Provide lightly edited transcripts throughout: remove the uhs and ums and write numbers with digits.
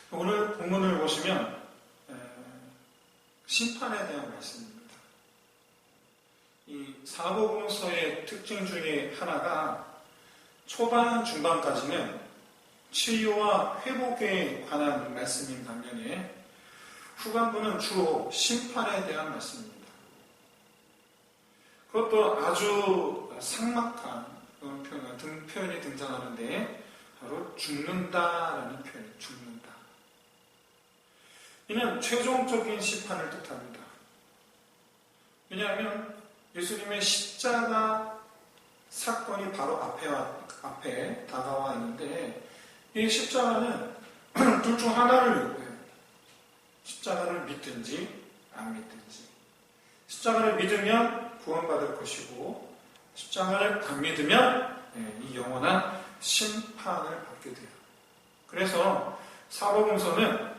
오늘 본문을 보시면 심판에 대한 말씀입니다. 이 사복음서의 특징 중에 하나가 초반 중반까지는 치유와 회복에 관한 말씀인 반면에 후반부는 주로 심판에 대한 말씀입니다. 그것도 아주 삭막한 표현이 등장하는데 바로 죽는다라는 표현이 죽는다. 이는 최종적인 심판을 뜻합니다. 왜냐하면 예수님의 십자가 사건이 바로 앞에 다가와 있는데 이 십자가는 둘 중 하나를 요구해요. 십자가를 믿든지 안 믿든지. 십자가를 믿으면 구원받을 것이고 십자가를 안 믿으면 이 영원한 심판을 받게 돼요. 그래서 사복음서는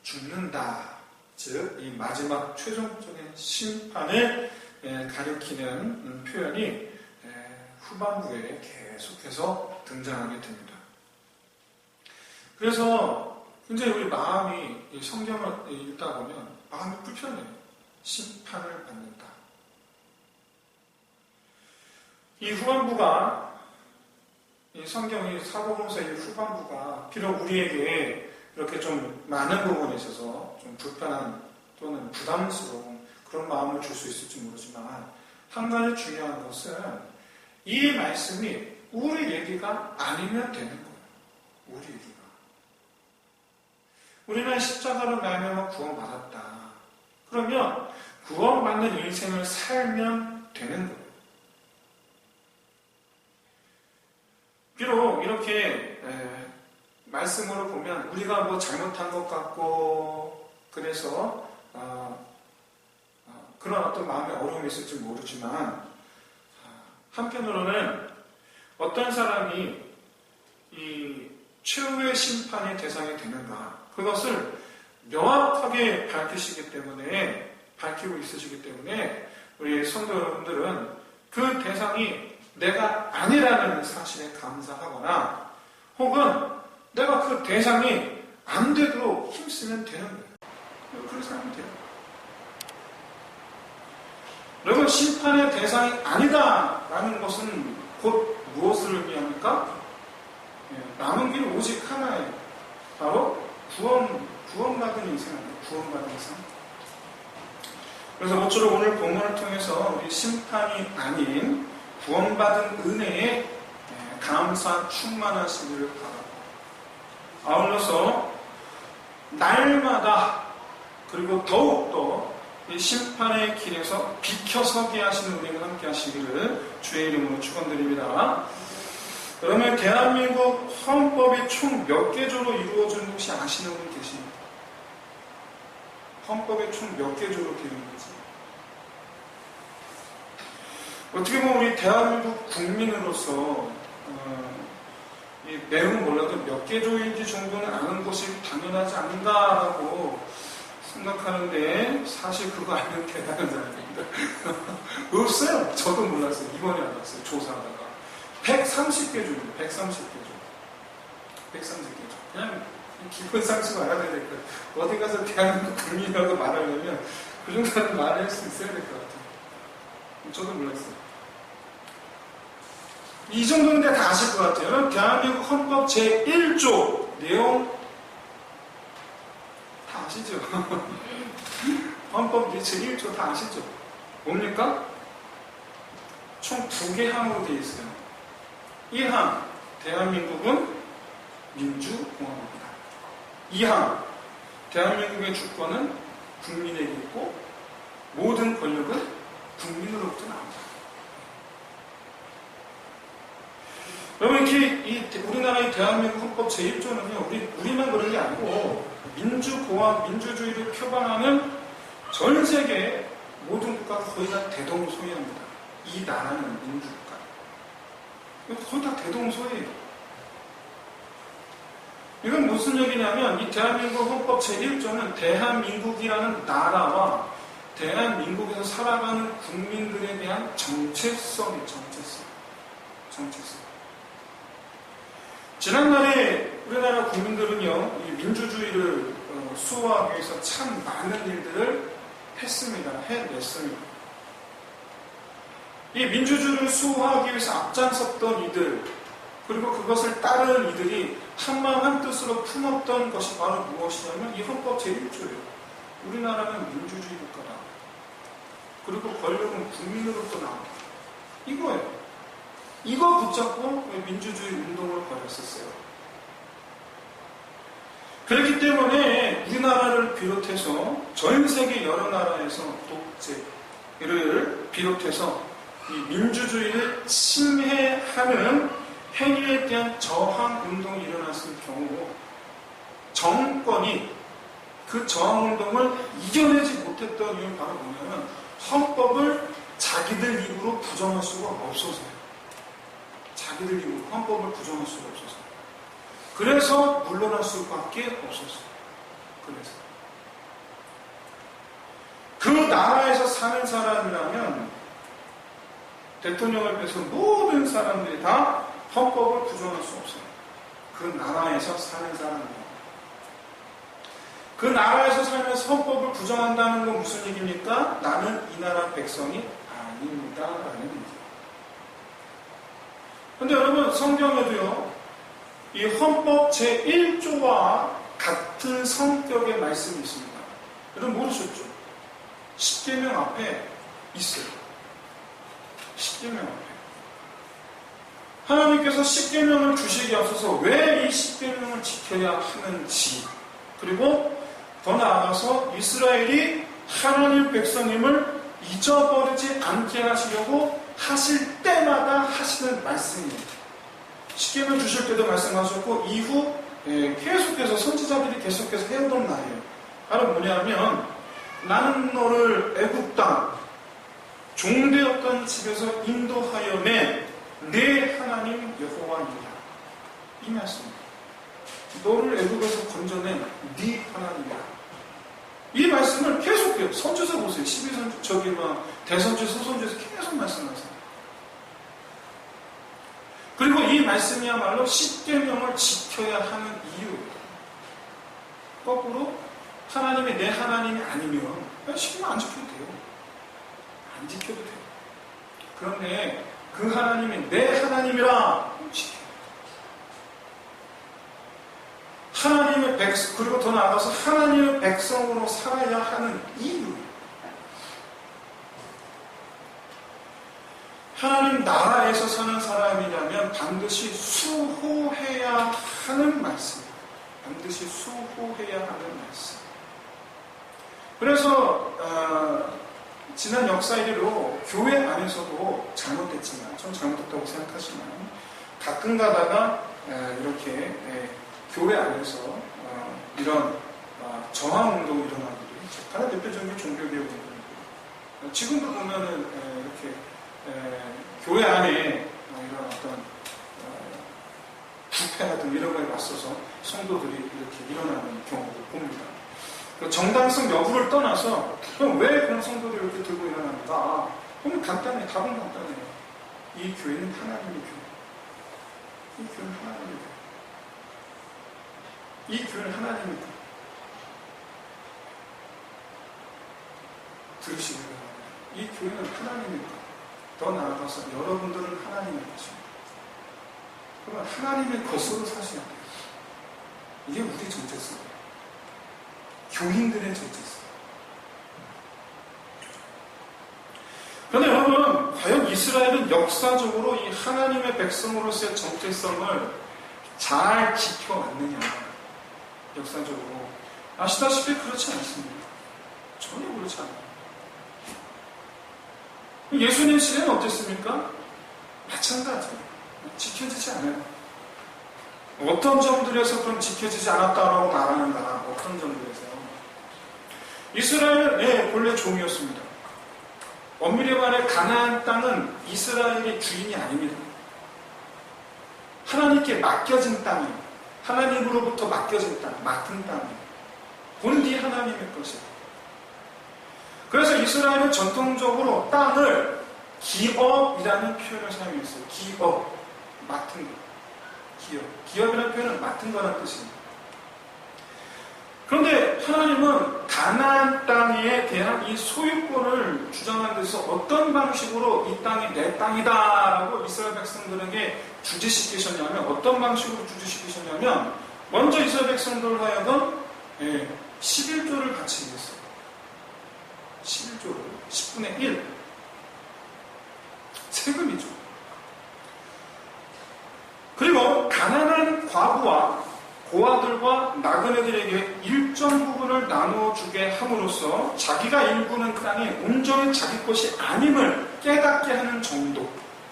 죽는다, 즉 이 마지막 최종적인 심판을 가리키는 표현이 후반부에 계속해서 등장하게 됩니다. 그래서 굉장히 우리 마음이 성경을 읽다 보면 마음이 불편해요. 심판을 받는다. 이 후반부가 이 성경의 사복음서의 후반부가 비록 우리에게 이렇게 좀 많은 부분에 있어서 좀 불편한 또는 부담스러운 그런 마음을 줄 수 있을지 모르지만 한 가지 중요한 것은 이 말씀이 우리 얘기가 아니면 되는 거예요. 우리 얘기가. 우리는 십자가로 말미암아 구원받았다. 그러면 구원받는 인생을 살면 되는 거예요. 비록 이렇게 말씀으로 보면 우리가 뭐 잘못한 것 같고 그래서 그런 어떤 마음의 어려움이 있을지 모르지만 한편으로는 어떤 사람이 이 최후의 심판의 대상이 되는가 그것을 명확하게 밝히고 있으시기 때문에 우리 성도 여러분들은 그 대상이 내가 아니라는 사실에 감사하거나 혹은 내가 그 대상이 안 되도록 힘쓰면 되는 거예요. 그래서 하면 돼요. 여러분 심판의 대상이 아니다라는 것은 곧 무엇을 의미합니까? 남은 길 오직 하나예요. 바로 구원받은 인생 아니에요. 구원받은 인생. 그래서 모쪼록 오늘 본문을 통해서 우리 심판이 아닌 구원받은 은혜에 감사 충만하시기를 바랍니다. 아울러서 날마다 그리고 더욱더 이 심판의 길에서 비켜서게 하시는 은혜가 함께 하시기를 주의 이름으로 축원드립니다. 그러면 대한민국 헌법이 총 몇 개조로 이루어진 지 혹시 아시는 분 계십니까? 헌법이 총 몇 개조로 되어 있는지. 어떻게 보면 우리 대한민국 국민으로서 이 내용은 몰라도 몇 개조인지 정도는 아는 것이 당연하지 않은가라고 생각하는데 사실 그거 아니면 대단한 사람입니다. 없어요. 저도 몰랐어요. 이번에 알았어요. 조사하다가. 130개조입니다. 130개조. 130개조. 그냥 기본 상식 알아야 될 거예요. 어디 가서 대한민국 국민이라고 말하려면 그 정도는 말할 수 있어야 될 것 같아요. 저도 몰랐어요. 이 정도는 다 아실 것 같아요. 대한민국 헌법 제1조 내용 다 아시죠? 헌법 제1조 다 아시죠? 뭡니까? 총 2개 항으로 되어 있어요. 1항, 대한민국은 민주공화국이다. 2항, 대한민국의 주권은 국민에게 있고 모든 권력은 국민으로부터 나온다. 여러분, 이렇게 우리나라의 대한민국 헌법 제1조는요, 우리만 그런 게 아니고 민주주의를 표방하는 전 세계 모든 국가가 거의 다 대동소이합니다. 이 나라는 민주국가. 거의 다 대동소이해요. 이건 무슨 얘기냐면 이 대한민국 헌법 제1조는 대한민국이라는 나라와 대한민국에서 살아가는 국민들에 대한 정체성이에요. 정체성. 지난날에 우리나라 국민들은요, 이 민주주의를 수호하기 위해서 참 많은 일들을 했습니다. 해냈습니다. 이 민주주의를 수호하기 위해서 앞장섰던 이들, 그리고 그것을 따르는 이들이 한마음 한뜻으로 품었던 것이 바로 무엇이냐면 이 헌법 제1조예요. 우리나라는 민주주의 국가다. 그리고 권력은 국민으로부터 나온다. 이거예요. 이거 붙잡고 민주주의 운동을 벌였었어요. 그렇기 때문에 우리나라를 비롯해서 전 세계 여러 나라에서 독재를 비롯해서 이 민주주의를 침해하는 행위에 대한 저항 운동이 일어났을 경우 정권이 그 저항 운동을 이겨내지 못했던 이유는 바로 뭐냐면 헌법을 자기들 입으로 부정할 수가 없어서요. 자기들 입으로 헌법을 부정할 수가 없어서. 그래서 물러날 수밖에 없었어요. 그래서 그 나라에서 사는 사람이라면 대통령을 비해서 모든 사람들이 다 헌법을 부정할 수 없어요. 그 나라에서 사는 사람이에요. 그 나라에서 살면서 헌법을 부정한다는 건 무슨 얘기입니까? 나는 이 나라 백성이 아닙니다. 라는 얘기예요. 근데 여러분, 성경에도요, 이 헌법 제1조와 같은 성격의 말씀이 있습니다. 여러분 모르셨죠? 십계명 앞에 있어요. 십계명 앞에. 하나님께서 십계명을 주시기에 앞서서 왜 이 십계명을 지켜야 하는지, 그리고 더 나아가서 이스라엘이 하나님 백성임을 잊어버리지 않게 하시려고 하실 때마다 하시는 말씀입니다. 십계명 주실 때도 말씀하셨고 이후 계속해서 선지자들이 계속해서 해오던 말이에요. 바로 뭐냐면 나는 너를 애굽 땅 종되었던 집에서 인도하여내 내 하나님 여호와이라. 이 말씀입니다. 너를 애굽에서 건져낸 네 하나님이라. 이 말씀을 계속해요. 선지서 보세요. 12선지, 대선지, 소선지에서 계속 말씀하세요. 그리고 이 말씀이야말로 십계명을 지켜야 하는 이유예요. 거꾸로 하나님이 내 하나님이 아니면 십계명 안 지켜도 돼요. 안 지켜도 돼요. 그런데 그 하나님이 내 하나님이라 지켜요. 하나님의 백성, 그리고 더 나아가서 하나님의 백성으로 살아야 하는 이유예요. 하나님 나라에서 사는 사람이라면 반드시 수호해야 하는 말씀입니다. 반드시 수호해야 하는 말씀. 그래서 지난 역사 이래로 교회 안에서도 잘못됐지만, 전 잘못됐다고 생각하지만 가끔 가다가 이렇게 교회 안에서 이런 저항운동이 일어나기도 있죠. 가장 대표적인 종교개혁운동이고, 지금도 보면은 이렇게 교회 안에 이런 어떤 부패 같은 이런 거에 맞서서 성도들이 이렇게 일어나는 경우도 봅니다. 정당성 여부를 떠나서 그럼 왜 그런 성도들이 이렇게 들고 일어나는가? 그러면 간단해. 답은 간단해요. 이 교회는 하나님의 교회. 이 교회는 하나님의 교회. 이 교회는 하나님의 교회. 들으시기 바랍니다. 이 교회는 하나님의 교회. 더 나아가서 여러분들은 하나님의 것입니다. 그러면 하나님의 것으로 사셔야 돼요. 이게 우리 정체성이에요. 교인들의 정체성. 그런데 여러분, 과연 이스라엘은 역사적으로 이 하나님의 백성으로서의 정체성을 잘 지켜왔느냐? 역사적으로. 아시다시피 그렇지 않습니다. 전혀 그렇지 않아요. 예수님 시대는 어땠습니까? 마찬가지예요. 지켜지지 않아요. 어떤 점들에서 그럼 지켜지지 않았다라고 말하는가? 어떤 점들에서요? 이스라엘은 본래 종이었습니다. 엄밀히 말해 가나안 땅은 이스라엘의 주인이 아닙니다. 하나님께 맡겨진 땅이에요. 하나님으로부터 맡겨진 땅, 맡은 땅이에요. 본디 하나님의 것이에요. 그래서 이스라엘은 전통적으로 땅을 기업이라는 표현을 사용했어요. 기업, 맡은 것. 기업이라는 표현은 맡은 거라는 뜻입니다. 그런데 하나님은 가나안 땅에 대한 이 소유권을 주장하는 데서 어떤 방식으로 이 땅이 내 땅이다라고 이스라엘 백성들에게 주지시키셨냐면, 어떤 방식으로 주지시키셨냐면, 먼저 이스라엘 백성들을 하여금 11조를 바치게 했어요. 11조를 10분의 1 세금이죠. 그리고 가난한 과부와 고아들과 나그네들에게 일정 부분을 나누어주게 함으로써 자기가 일구는 땅이 온전히 자기 것이 아님을 깨닫게 하는 정도,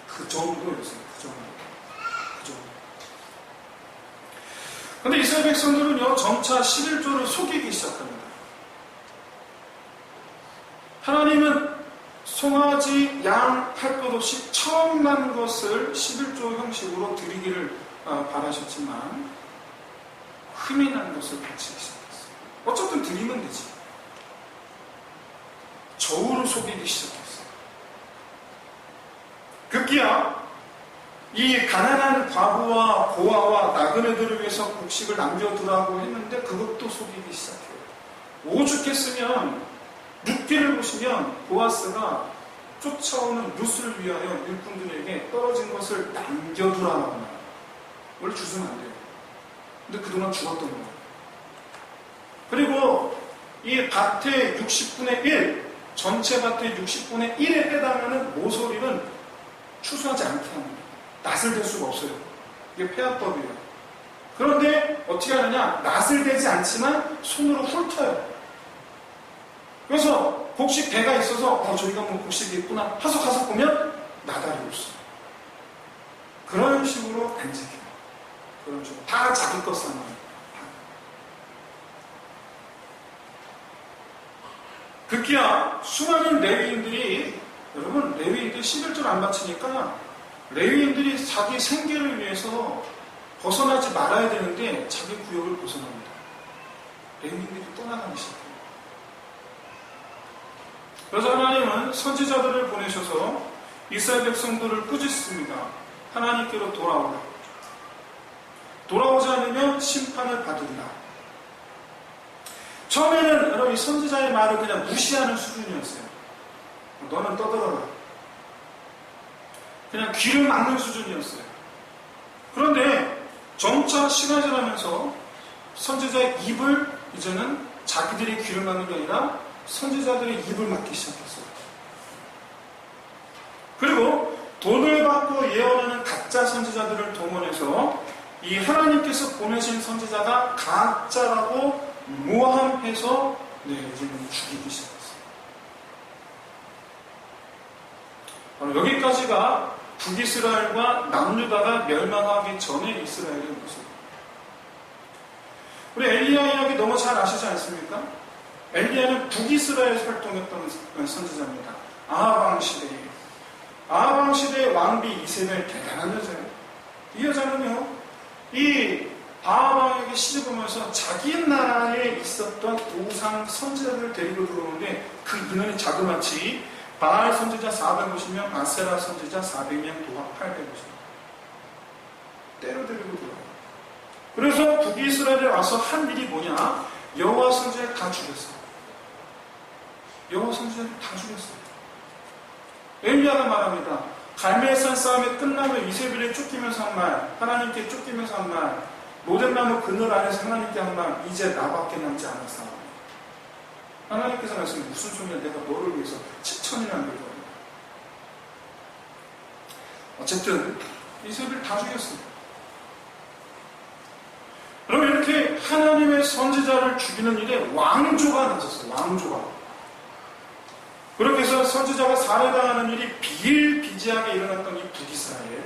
그 정도였어요. 그 정도. 그런데 이스라엘 백성들은요, 점차 11조를 속이기 시작합니다. 하나님은 송아지, 양 할 것 없이 처음 난 것을 11조 형식으로 드리기를 바라셨지만 흠이 난 것을 바치기 시작했어요. 어쨌든 드리면 되지. 저울을 속이기 시작했어요. 급기야 이 가난한 과부와 고아와 나그네들을 위해서 곡식을 남겨두라고 했는데 그것도 속이기 시작해요. 오죽했으면 6기를 보시면 보아스가 쫓아오는 룻을 위하여 일꾼들에게 떨어진 것을 남겨두라고 말해요. 원래 주시면 안 돼요. 근데 그동안 죽었던 거예요. 그리고 이 밭의 60분의 1, 전체 밭의 60분의 1에 해당하는 모서리는 추수하지 않게 합니다. 낫을 댈 수가 없어요. 이게 폐합법이에요. 그런데 어떻게 하느냐? 낫을 대지 않지만 손으로 훑어요. 그래서 곡식 배가 있어서 저희가 뭐 곡식이 있구나 하서 가서 보면 나달이 없어. 그런 식으로 안 지켜요. 그런 식으로 다 자기 것 삼아요. 급기야 수많은 레위인들이, 여러분 레위인들이 11조를 안 바치니까 레위인들이 자기 생계를 위해서 벗어나지 말아야 되는데 자기 구역을 벗어납니다. 레위인들이 떠나가기 시작해요. 그래서 하나님은 선지자들을 보내셔서 이스라엘 백성들을 꾸짖습니다. 하나님께로 돌아오라. 돌아오지 않으면 심판을 받으리라. 처음에는 여러분 이 선지자의 말을 그냥 무시하는 수준이었어요. 너는 떠들어라. 그냥 귀를 막는 수준이었어요. 그런데 점차 시간이 지나면서 선지자의 입을 이제는 자기들이 귀를 막는 게 아니라 선지자들의 입을 막기 시작했어요. 그리고 돈을 받고 예언하는 가짜 선지자들을 동원해서 이 하나님께서 보내신 선지자가 가짜라고 모함해서 이제는 죽이기 시작했어요. 여기까지가 북이스라엘과 남유다가 멸망하기 전의 이스라엘의 모습. 우리 엘리야 이야기 너무 잘 아시지 않습니까? 엘리야는 북이스라엘에서 활동했던 선지자입니다. 아하방 시대에. 아하방 시대의 왕비 이세벨, 대단한 여자예요. 이 여자는요, 이 아하방에게 시집오면서 자기 나라에 있었던 우상 선지자들을 데리고 들어오는데 그 인원이 자그마치 바알 선지자 450명, 아세라 선지자 400명, 도합 850명. 때려 데리고 들어와요. 그래서 북이스라엘에 와서 한 일이 뭐냐? 여호와 선지자를 다 죽였어요. 여호와 선지자를 다 죽였어요. 엘리야가 말합니다. 갈멜산 싸움이 끝나면 이세벨에 쫓기면서 한 말, 하나님께 쫓기면서 한 말, 로뎀나무 그늘 안에서 하나님께 한 말, 이제 나밖에 남지 않았어. 하나님께서 말씀해, 무슨 소리야? 내가 너를 위해서 7천이나 늘거든. 어쨌든 이세벨 다 죽였습니다. 그러면 이렇게 하나님의 선지자를 죽이는 일에 왕조가 나섰어요. 왕조가. 그렇게 해서 선지자가 살해당하는 일이 비일비재하게 일어났던 이 북이스라엘,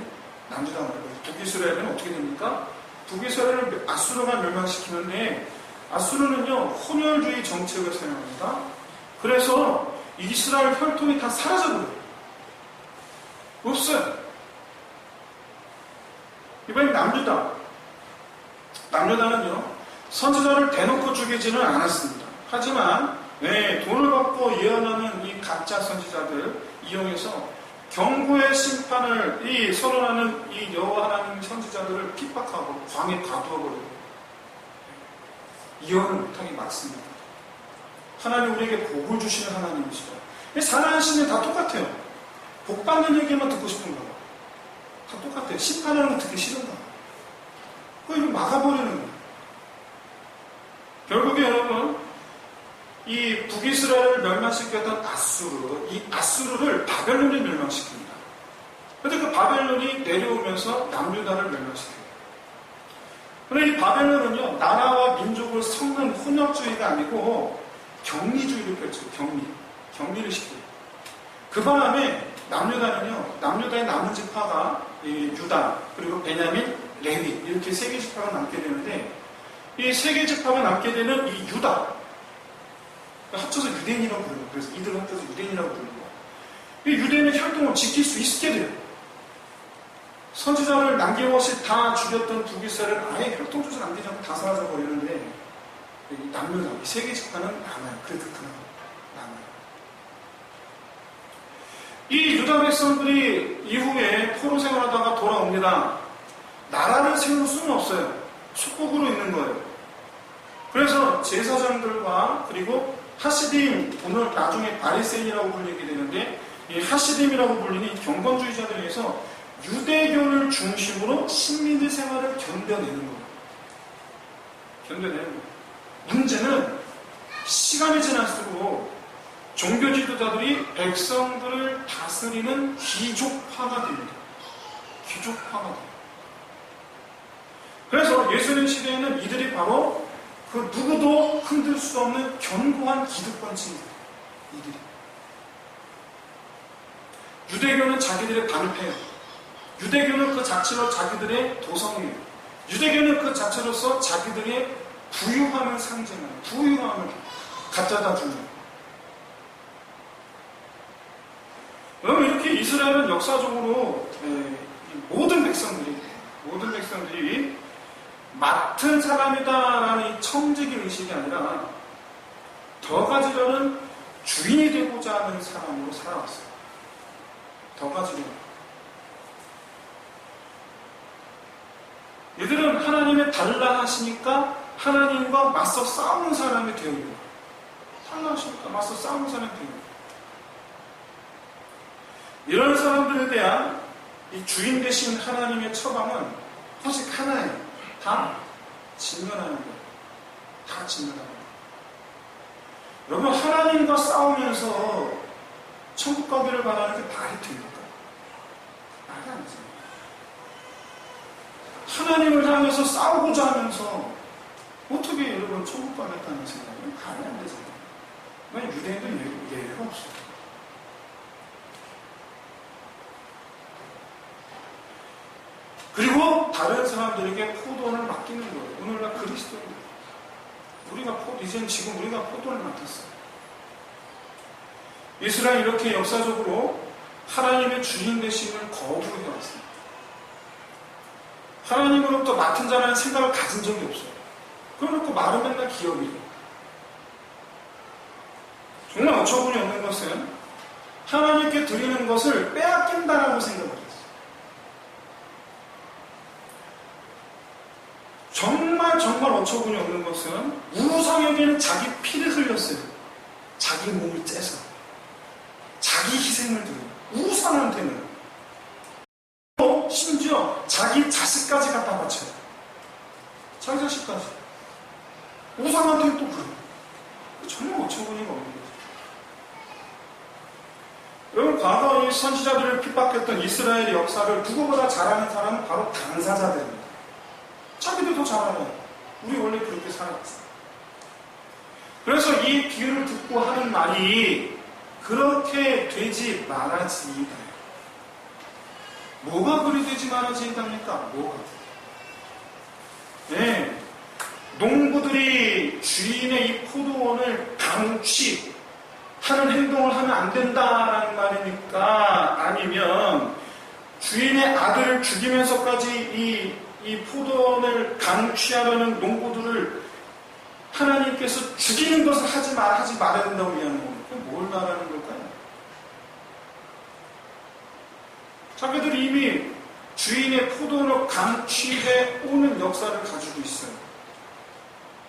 남주다 말고 북이스라엘은 어떻게 됩니까? 북이스라엘을 아수르가 멸망시키는데 아수르는요 혼혈주의 정책을 사용합니다. 그래서 이스라엘 혈통이 다 사라져버려요. 없어요. 이번엔 남유다. 남유다는요 선지자를 대놓고 죽이지는 않았습니다. 하지만 돈을 받고 예언하는 이 가짜 선지자들 이용해서 경고의 심판을 선언하는 이 여호와 하나님 선지자들을 핍박하고 광에 가두어버리고 이해를 못하게 막습니다. 하나님 우리에게 복을 주시는 하나님이시다. 살아계시면 다 똑같아요. 복 받는 얘기만 듣고 싶은가 봐. 다 똑같아요. 심판하는 거 듣기 싫은가 봐. 이거 막아버리는 거예요. 결국에 여러분, 이 북이스라엘을 멸망시켰던 아수르, 이 아수르를 바벨론이 멸망시킵니다. 그런데 그 바벨론이 내려오면서 남유다를 멸망시켜요. 그런데 이 바벨론은요, 나라와 민족을 섞는 혼혈주의가 아니고 격리주의를 펼쳐요. 격리를 시켜요. 그 바람에 남유다는요, 남유다의 남은 지파가 유다, 그리고 베냐민, 레위, 이렇게 세 개 지파가 남게 되는데, 이 세 개 지파가 남게 되는 이 유다, 합쳐서 유대인이라고 부르고, 그래서 이들 합쳐서 유대인이라고 부르고, 이 유대인의 혈통을 지킬 수 있게 돼요. 선지자를 남김없이 다 죽였던 북이스라엘은 아예 혈통조차 남기지 않고 다 사라져 버리는데, 남유다, 이 세 개 지파는 남아요. 그래도 남아요. 이 유다 백성들이 이후에 포로 생활하다가 돌아옵니다. 나라를 세울 수는 없어요. 속국으로 있는 거예요. 그래서 제사장들과 그리고 하시딤, 오늘 나중에 바리새인이라고 불리게 되는데, 이 하시딤이라고 불리는 경건주의자들에 의해서 유대교를 중심으로 식민지 생활을 견뎌내는 거예요. 견뎌내는 거예요. 문제는 시간이 지날수록 종교 지도자들이 백성들을 다스리는 귀족화가 됩니다. 귀족화가 돼요. 그래서 예수님 시대에는 이들이 바로 그 누구도 흔들 수 없는 견고한 기득권층입니다. 이들이. 유대교는 자기들의 반패예요. 유대교는 그 자체로 자기들의 도성이에요. 유대교는 그 자체로서 자기들의 부유함을 상징하는, 부유함을 갖다다 주는. 여러분, 이렇게 이스라엘은 역사적으로 모든 백성들이 맡은 사람이다라는 이 청지기 의식이 아니라 더 가지려는 주인이 되고자 하는 사람으로 살아왔어요. 더 가지려는. 이들은 하나님의 달라 하시니까 하나님과 맞서 싸우는 사람이 되어요. 달라 하시니까 맞서 싸우는 사람이 되어요. 이런 사람들에 대한 이 주인 되신 하나님의 처방은 오직 하나예요. 다 직면하는 거예요. 다 직면하는 거예요. 여러분, 하나님과 싸우면서 천국 가기를 바라는 게 말이 됩니까? 말이 안 되죠. 하나님을 향해서 싸우고자 하면서 어떻게 여러분 천국 가겠다는 생각은 말이 안 되잖아요. 왜냐면 유대인은 예외가 없어요. 그리고 다른 사람들에게 포도원을 맡기는 거예요. 오늘날 그리스도인들. 이제는 지금 우리가 포도원을 맡았어요. 이스라엘 이렇게 역사적으로 하나님의 주인 되심을 거부해왔습니다. 하나님으로부터 맡은 자라는 생각을 가진 적이 없어요. 그러놓고 말은 맨날 기업이에요. 정말 어처구니 없는 것은 하나님께 드리는 것을 빼앗긴다라고 생각을 했어요. 정말 어처구니 없는 것은 우상에게는 자기 피를 흘렸어요. 자기 몸을 째서. 자기 희생을 드려요. 우상한테는. 또 심지어 자기 자식까지 갖다 바쳐요. 자기 자식까지. 우상한테는 또 그래요. 정말 어처구니가 없는 거죠. 여러분, 과거 이 선지자들을 핍박했던 이스라엘의 역사를 누구보다 잘하는 사람은 바로 당사자들입니다. 자기들 더 잘 알아요. 우리 원래 그렇게 살았지. 그래서 이 비유를 듣고 하는 말이 그렇게 되지 말아지이다. 뭐가 그리 되지 말아지이답니까? 뭐가? 네. 농부들이 주인의 이 포도원을 강취하는 행동을 하면 안 된다라는 말이니까, 아니면 주인의 아들을 죽이면서까지 이 포도원을 강취하려는 농부들을 하나님께서 죽이는 것을 하지 말아야 된다고 얘기하는 겁니까? 뭘 말하는 걸까요? 자기들이 이미 주인의 포도를 강취해 오는 역사를 가지고 있어요.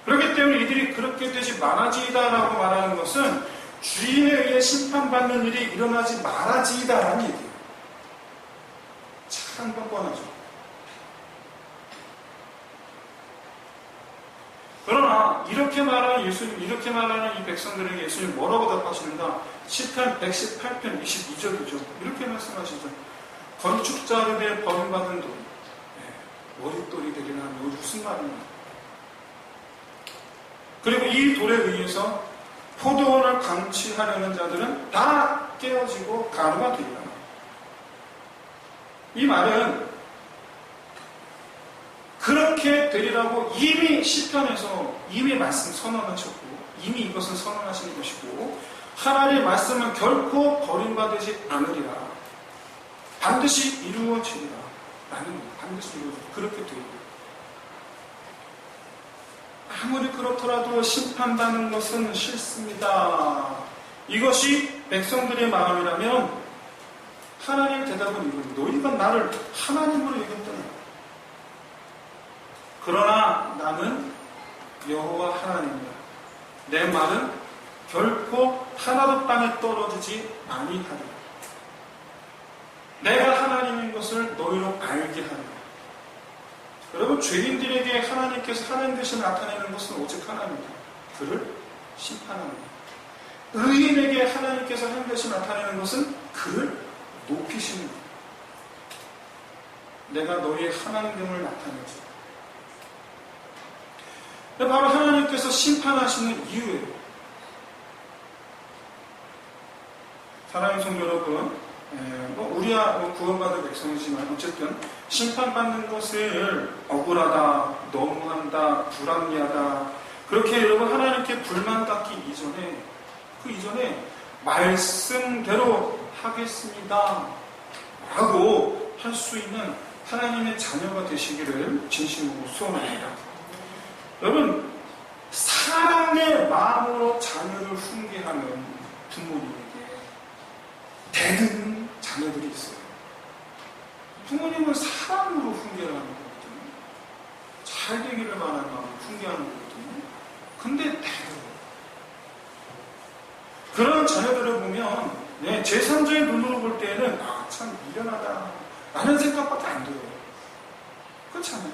그렇기 때문에 이들이 그렇게 되지 말아지이다라고 말하는 것은 주인에 의해 심판받는 일이 일어나지 말아지이다라는 얘기예요. 참 뻔뻔하죠. 그러나 이렇게 말하는 예수님, 이렇게 말하는 이 백성들에게 예수님 뭐라고 답하시는가? 시편 118편 22절이죠. 이렇게 말씀하시죠. 건축자를 위해 버림받은 돌, 머릿돌이 되리라 하면 이게 무슨 말이냐? 그리고 이 돌에 의해서 포도원을 강취하려는 자들은 다 깨어지고 가루가 되리라. 이 말은 그렇게 되리라고 이미 시편에서 이미 말씀 선언하셨고 이미 이것을 선언하시는 것이고 하나님의 말씀은 결코 버림받지 않으리라. 반드시 이루어지리라. 라는 반드시 이루어지리라. 그렇게 되리라. 아무리 그렇더라도 심판받는 것은 싫습니다. 이것이 백성들의 마음이라면 하나님의 대답은 이겁니다. 너희가 나를 하나님으로 여겼더라. 그러나 나는 여호와 하나님이다. 내 말은 결코 하나도 땅에 떨어지지 아니하리라. 내가 하나님인 것을 너희로 알게 하리라. 여러분, 죄인들에게 하나님께서 하나님 대신 나타내는 것은 오직 하나입니다. 그를 심판합니다. 의인에게 하나님께서 하나님 대신 나타내는 것은 그를 높이십니다. 내가 너희의 하나님됨을 나타내지. 바로 하나님께서 심판하시는 이유예요. 사랑하는 성도 여러분, 우리야 구원받은 백성이지만 어쨌든 심판받는 것을 억울하다, 너무한다, 불합리하다 그렇게 여러분 하나님께 불만 갖기 이전에 그 이전에 말씀대로 하겠습니다 라고 할 수 있는 하나님의 자녀가 되시기를 진심으로 소원합니다. 여러분, 사랑의 마음으로 자녀를 훈계하는 부모님에게 대든 자녀들이 있어요. 부모님은 사랑으로 훈계를 하는 거거든요. 잘 되기를 바라는 마음으로 훈계하는 거거든요. 근데 대든 그런 자녀들을 보면 제3자의 눈으로 볼 때에는 참 미련하다 라는 생각밖에 안 들어요. 그렇잖아요.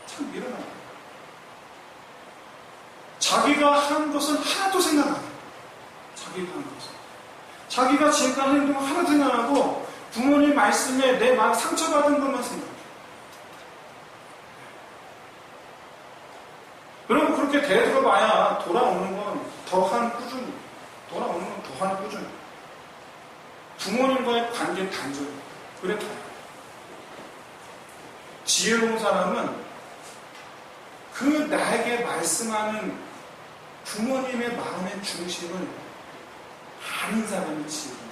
참 미련하다. 자기가 한 것은 하나도 생각 안 해요. 자기가 한 것은. 자기가 지금까지 한 행동을 하나도 생각 안 하고 부모님 말씀에 내 마음 상처받은 것만 생각해요. 그러면 그렇게 대들어봐야 돌아오는 건 더한 꾸준히. 돌아오는 건 더한 꾸준히. 부모님과의 관계 단절. 그래 다요. 지혜로운 사람은 그 나에게 말씀하는 부모님의 마음의 중심을 아는 사람이 지혜로운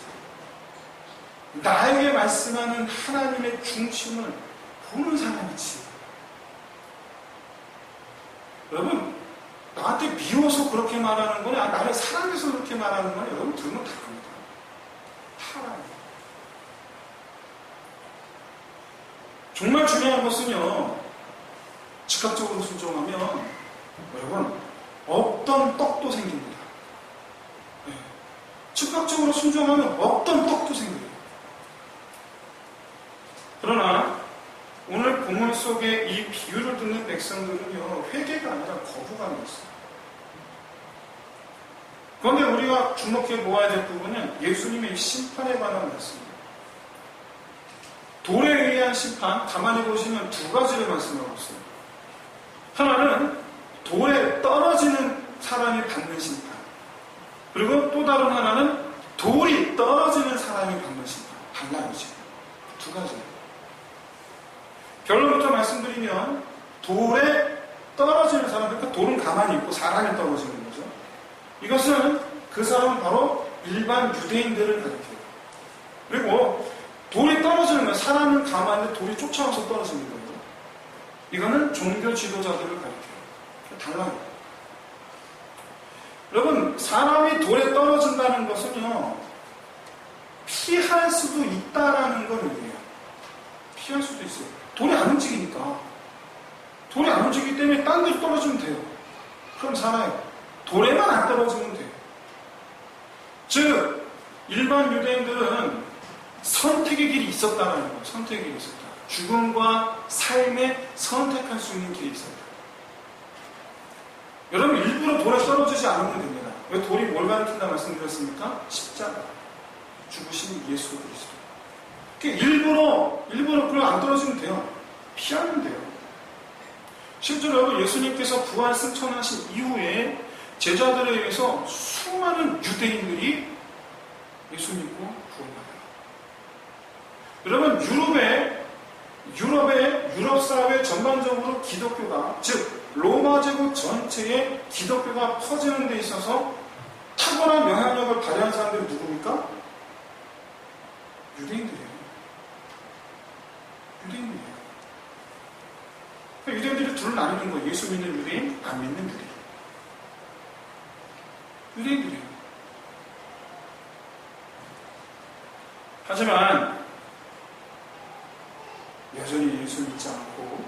사람. 나에게 말씀하는 하나님의 중심을 보는 사람이 지혜로운. 여러분, 나한테 미워서 그렇게 말하는 거냐, 나를 사랑해서 그렇게 말하는 거냐, 여러분 들으면 다 압니다. 다 알아요. 정말 중요한 것은요, 즉각적으로 순종하면 여러분 없던 떡도 생깁니다. 네. 즉각적으로 순종하면 없던 떡도 생겨요. 그러나 오늘 본문 속에 이 비유를 듣는 백성들은요, 회개가 아니라 거부감이 있어요. 그런데 우리가 주목해 보아야 될 부분은 예수님의 심판에 관한 말씀입니다. 돌에 의한 심판, 가만히 보시면 두 가지를 말씀하고 있어요. 하나는 돌에 떨어지는 사람이 받는 심판. 그리고 또 다른 하나는 돌이 떨어지는 사람이 받는 심판. 달라요죠. 두 가지예요. 결론부터 말씀드리면 돌에 떨어지는 사람, 그러니까 돌은 가만히 있고 사람이 떨어지는 거죠. 이것은 그 사람은 바로 일반 유대인들을 가리켜요. 그리고 돌이 떨어지는 거예요. 사람은 가만히 있는데 돌이 쫓아와서 떨어지는 거예요. 이거는 종교 지도자들을 가리켜요. 달라요. 여러분, 사람이 돌에 떨어진다는 것은요, 피할 수도 있다라는 걸 의미해요. 피할 수도 있어요. 돌이 안 움직이니까. 돌이 안 움직이기 때문에 딴 데로 떨어지면 돼요. 그럼 살아요. 돌에만 안 떨어지면 돼요. 즉 일반 유대인들은 선택의 길이 있었다는 거예요. 선택의 길이 있었다. 죽음과 삶에 선택할 수 있는 길이 있었다. 여러분 일부러 돌에 떨어지지 않으면 됩니다. 왜 돌이 뭘 가르친다 말씀드렸습니까? 십자가. 죽으신 예수 그리스도. 일부러 그걸 안 떨어지면 돼요. 피하면 돼요. 실제로 여러분 예수님께서 부활 승천하신 이후에 제자들에 의해서 수많은 유대인들이 예수 믿고 구원받아요. 여러분 유럽 사회 전반적으로 기독교가 즉 로마 제국 전체에 기독교가 퍼지는 데 있어서 탁월한 영향력을 발휘한 사람들이 누굽니까? 유대인들이에요. 유대인들이 둘을 나누는 거예요. 예수 믿는 유대인, 안 믿는 유대인. 유대인들이에요. 하지만 여전히 예수 믿지 않고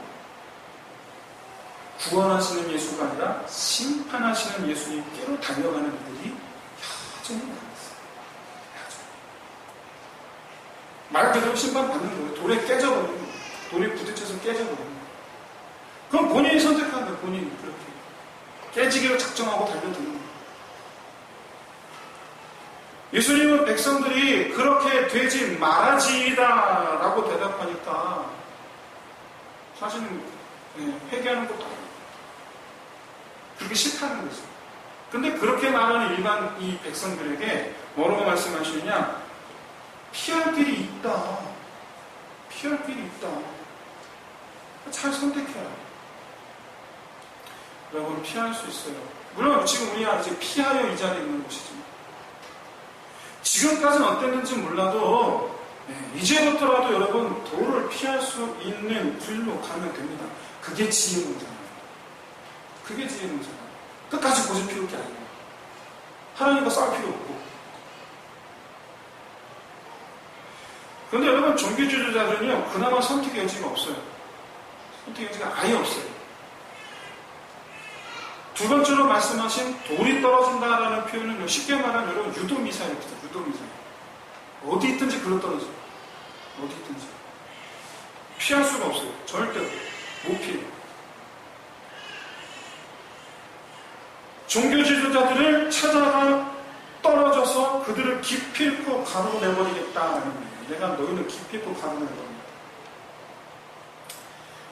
구원하시는 예수가 아니라 심판하시는 예수님께로 달려가는 이들이 여전히 많았어요. 말 그대로 심판받는 거예요. 돌에 깨져버리는 거예요. 돌에 부딪혀서 깨져버리는 거예요. 그럼 본인이 선택한 거예요. 본인이 그렇게 깨지기로 작정하고 달려드는 거예요. 예수님은 백성들이 그렇게 되지 말아지이다 라고 대답하니까 사실은 회개하는 것도 아니에요. 그렇게 싫다는 거죠. 근데 그렇게 말하는 일반 이 백성들에게 뭐라고 말씀하시느냐? 피할 길이 있다. 피할 길이 있다. 잘 선택해야 여러분 피할 수 있어요. 물론 지금 우리가 이제 피하여 이 자리에 있는 것이지만 지금까지는 어땠는지 몰라도 이제부터라도 여러분 돌을 피할 수 있는 길로 가면 됩니다. 그게 지혜 문제예요. 그게 지혜 문제예요. 끝까지 고집 피울 게 아니에요. 하나님과 싸울 필요 없고. 그런데 여러분 종교주의자들은요 그나마 선택의 여지가 없어요. 선택의 여지가 아예 없어요. 두 번째로 말씀하신 돌이 떨어진다라는 표현은 쉽게 말하면 여러분 유도미사일입니다. 유도미사일. 어디 있든지 글로 떨어져요. 어디 있든지. 피할 수가 없어요. 절대로. 못 피해요. 종교지도자들을 찾아가 떨어져서 그들을 기필코 가로내버리겠다는 거예요. 내가 너희를 기필코 가로내버린다.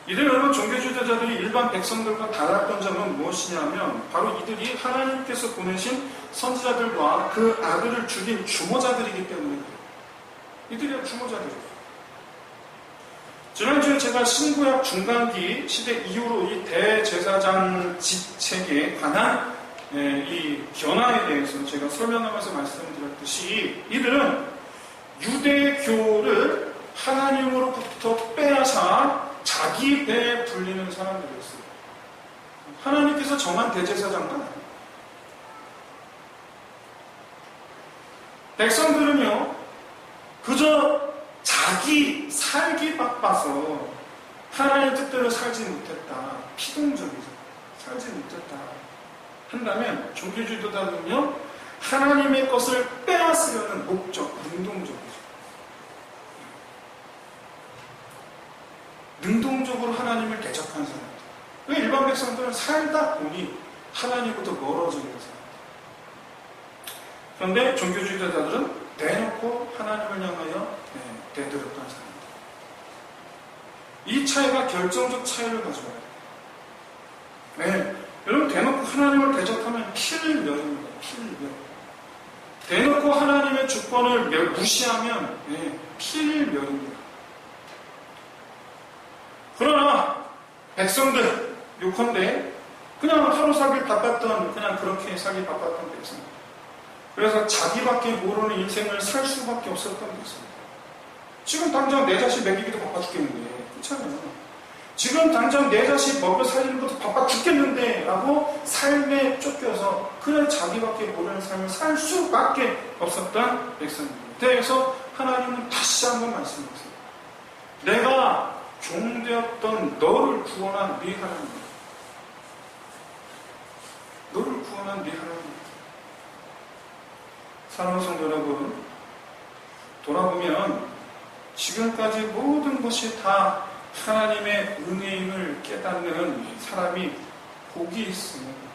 이들 여러분 종교지도자들이 일반 백성들과 달랐던 점은 무엇이냐면 바로 이들이 하나님께서 보내신 선지자들과 그 아들을 죽인 주모자들이기 때문에 이들이 주모자들이에요. 지난주에 제가 신구약 중간기 시대 이후로 이 대제사장 직책에 관한 이 변화에 대해서 제가 설명하면서 말씀드렸듯이 이들은 유대교를 하나님으로부터 빼앗아 자기 배에 불리는 사람들이었어요. 하나님께서 정한 대제사장만 아니에요. 백성들은요 그저 자기 살기 바빠서 하나님의 뜻대로 살지 못했다. 피동적이죠. 살지 못했다. 한다면 종교주의자들은요 하나님의 것을 빼앗으려는 목적, 능동적이죠. 능동적으로 하나님을 대적한 사람들. 일반 백성들은 살다 보니 하나님부터 멀어져 있는 사람들. 그런데 종교주의자들은 대놓고 하나님을 향하여 대들었던 사람들. 이 차이가 결정적 차이를 가져와야 돼요. 여러분 대놓고 하나님을 대적하면 필멸입니다. 필멸. 대놓고 하나님의 주권을 무시하면 필멸입니다. 그러나 백성들 요컨대 그냥 하루 살기 바빴던 그냥 그렇게 살기 바빴던 백성. 그래서 자기밖에 모르는 인생을 살 수밖에 없었던 백성. 지금 당장 내 자식 먹이기도 바빠 죽겠는데 그렇잖아요. 지금 당장 내 자식 먹여 살리는 것도 바빠 죽겠는데 라고 삶에 쫓겨서 그냥 자기밖에 모르는 삶을 살 수밖에 없었던 백성입니다. 그래서 하나님은 다시 한번 말씀하세요. 내가 종되었던 너를 구원한 네 하나님, 너를 구원한 네 하나님. 사랑하는 성도 여러분, 돌아보면 지금까지 모든 것이 다 하나님의 은혜임을 깨닫는 사람이 복이 있습니다.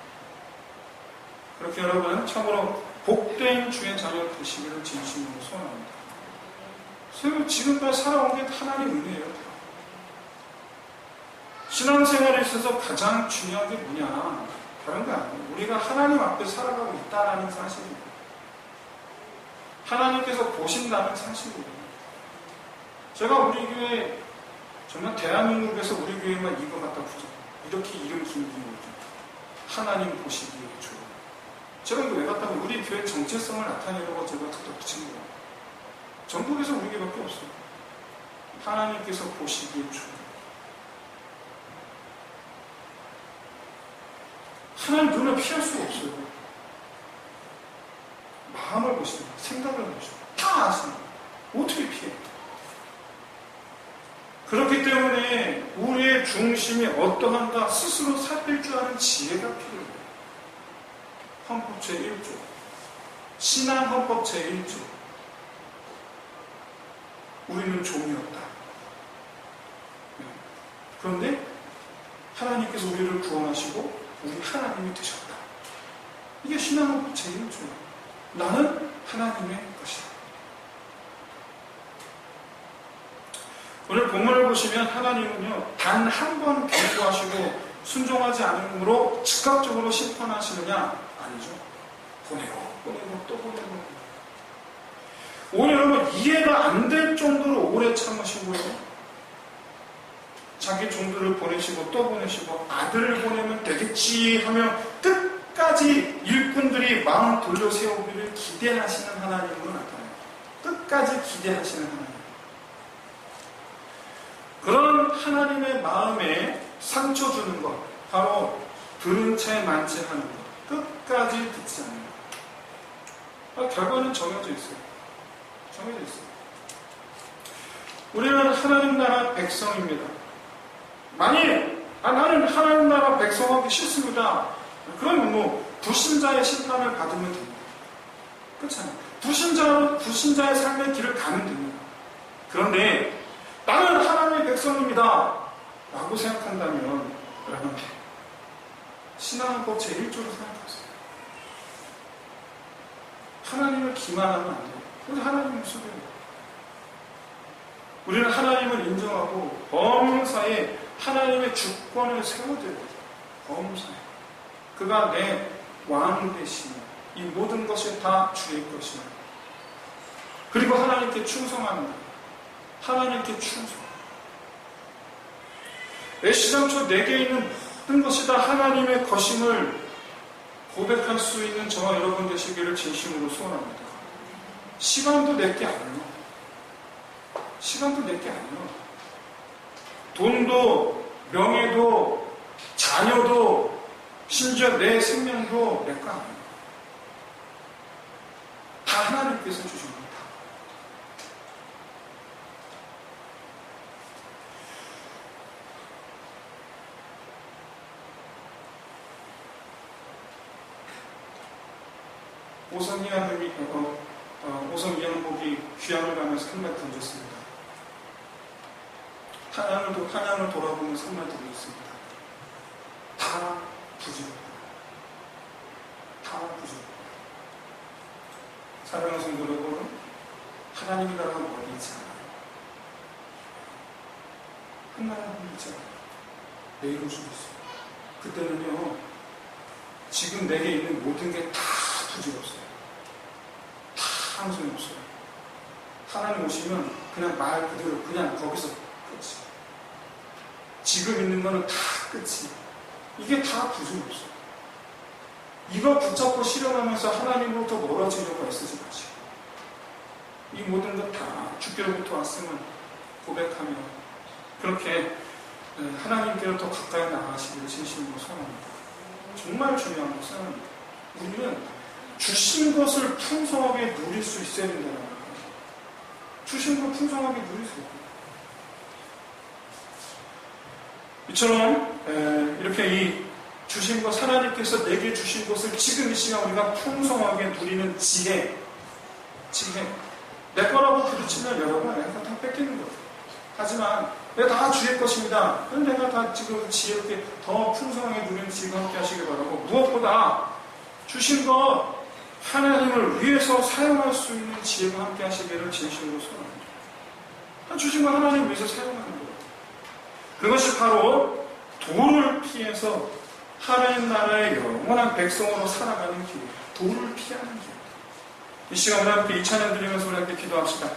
그렇게 여러분 참으로 복된 주의 자녀 되시기를 진심으로 소원합니다. 그래서 지금까지 살아온 게 하나님 은혜예요. 신앙생활에 있어서 가장 중요한 게 뭐냐? 다른 거 아니에요. 우리가 하나님 앞에 살아가고 있다는 사실입니다. 하나님께서 보신다는 사실이에요. 제가 우리 교회, 정말 대한민국에서 우리 교회만 이거 갖다 붙여. 이렇게 이름 기는 거죠. 하나님 보시기에 좋은. 제가 이거 왜 갖다 보면 우리 교회 정체성을 나타내려고 제가 갖다 붙인 거예요. 전국에서 우리 교회밖에 없어요. 하나님께서 보시기에 좋은. 하나님 눈을 피할 수가 없어요. 마음을 보시고, 생각을 보시고, 다 아십니다. 어떻게 피해? 그렇기 때문에 우리의 중심이 어떠한가 스스로 살필 줄 아는 지혜가 필요해요. 헌법 제1조, 신앙 헌법 제1조. 우리는 종이었다. 그런데 하나님께서 우리를 구원하시고 우리 하나님이 되셨다. 이게 신앙 헌법 제1조예요. 나는 하나님의 것이다. 오늘 본문을 보시면 하나님은요, 단 한 번 경고하시고 순종하지 않음으로 즉각적으로 심판하시느냐? 아니죠. 보내고 또 보내고. 오늘 여러분 이해가 안 될 정도로 오래 참으시고요. 자기 종들을 보내시고 또 보내시고 아들을 보내면 되겠지 하며 끝까지 일꾼들이 마음 돌려 세우기를 기대하시는 하나님으로 나타나요. 끝까지 기대하시는 하나님. 그런 하나님의 마음에 상처 주는 것, 바로 들은 채 만지하는 것, 끝까지 듣지 않는 것. 결과는 정해져 있어요. 정해져 있어요. 우리는 하나님 나라 백성입니다. 만일 나는 하나님 나라 백성하기 싫습니다. 그러면 뭐 불신자의 심판을 받으면 됩니다. 그렇잖아요. 불신자의 삶의 길을 가면 됩니다. 그런데 나는 하나님의 백성입니다 라고 생각한다면 여러분 신앙법 제1조로 생각하세요. 하나님을 기만하면 안 돼요. 그래서 하나님을 속여요. 우리는 하나님을 인정하고 범사에 하나님의 주권을 세워줘야 돼요. 범사에 그가 내 왕 되시며 이 모든 것이 다 주의 것이며 그리고 하나님께 충성하는 것. 하나님께 충성. 애시당초 내게 있는 모든 것이 다 하나님의 것임을 고백할 수 있는 저와 여러분 되시기를 진심으로 소원합니다. 시간도 내게 아니에요. 시간도 내게 아니에요. 돈도, 명예도, 자녀도, 심지어 내 생명도 내 거 아니에요. 다 하나님께서 주신 겁니다. 오성 이양복이 귀향을 가면서 한 말 던졌습니다. 한양을 돌아보면서 한 말 던졌습니다. 다 부족하다. 다 부족하다. 사랑하는 성도 여러분, 하나님의 나라가 멀리 있지 않아요. 한나라는 있지 않아요. 내일 올 수도 있어요. 그때는요, 지금 내게 있는 모든 게 다 부질없어요. 다 아무 소용 없어요. 하나님 오시면 그냥 말 그대로 그냥 거기서 끝이. 지금 있는 거는 다 끝이. 이게 다 부질없어요. 이거 붙잡고 실현하면서 하나님으로부터 멀어지려고 애쓰지 마시고 이 모든 것 다 주께로부터 왔음을 고백하며 그렇게 하나님께로 더 가까이 나아가시기를 진심으로 소원합니다. 정말 중요한 것은 우리는 주신 것을 풍성하게 누릴 수 있어야 된다는 거예요. 주신 걸 풍성하게 누릴 수 있어요. 이처럼 이렇게 이 주신 것, 하나님께서 내게 주신 것을 지금 이 시간 우리가 풍성하게 누리는 지혜. 내 거라고 부딪히면 여러분 내가 다 뺏기는 거예요. 하지만 내가 다 주의 것입니다. 그럼 내가 다 지금 지혜롭게 더 풍성하게 누리는 지혜가 함께 하시길 바라고, 무엇보다 주신 것 하나님을 위해서 사용할 수 있는 지혜가 함께 하시기를 진심으로 소원합니다. 주신 것 하나님을 위해서 사용하는 거예요. 그것이 바로 도를 피해서 하나님 나라의 영원한 백성으로 살아가는 길, 도를 피하는 길. 이 시간 우리 함께 이 찬양 드리면서 우리 함께 기도합시다.